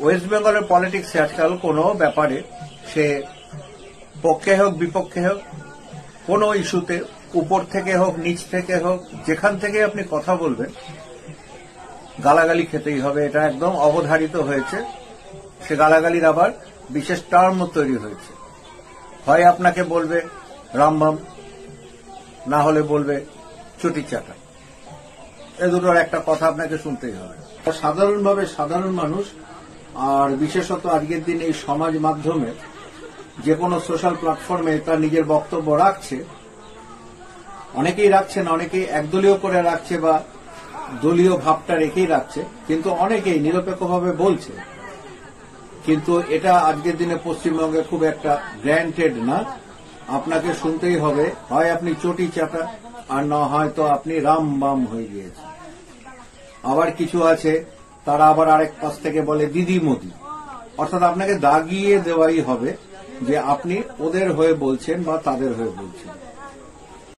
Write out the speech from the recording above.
West বেঙ্গলের পলিটিক্সে আজকাল কোনো ব্যাপারে সে পক্ষে হোক বিপক্ষে হোক, কোনো ইস্যুতে উপর থেকে হোক নিচ থেকে হোক, যেখান থেকে আপনি কথা বলবেন গালাগালি খেতেই হবে। এটা একদম অবধারিত হয়েছে। সে গালাগালির আবার বিশেষ টার্মও তৈরি হয়েছে। হয় আপনাকে বলবে রামবাম, না হলে বলবে চটি চাটা। এ দুটোর একটা কথা আপনাকে শুনতেই হবে। সাধারণভাবে সাধারণ মানুষ, আর বিশেষত আজকের দিনে এই সমাজ মাধ্যমে যে কোনো সোশ্যাল প্ল্যাটফর্মে তার নিজের বক্তব্য রাখছে, অনেকেই রাখছে না, অনেকেই একদলীয় করে রাখছে বা দলীয় ভাবটা রেখেই রাখছে, কিন্তু অনেকেই নিরপেক্ষভাবে বলছে। কিন্তু এটা আজকের দিনে পশ্চিমবঙ্গে খুব একটা গ্র্যান্টেড না। আপনাকে শুনতেই হবে, হয় আপনি চটি চাটা, আর না হয়তো আপনি রাম বাম হয়ে গিয়েছে। আবার কিছু আছে তারা আবার আরেক পাশ থেকে বলে দিদি মোদি, অর্থাৎ আপনাকে দাগিয়ে দেওয়াই হবে যে আপনি ওদের হয়ে বলছেন বা তাদের হয়ে বলছেন।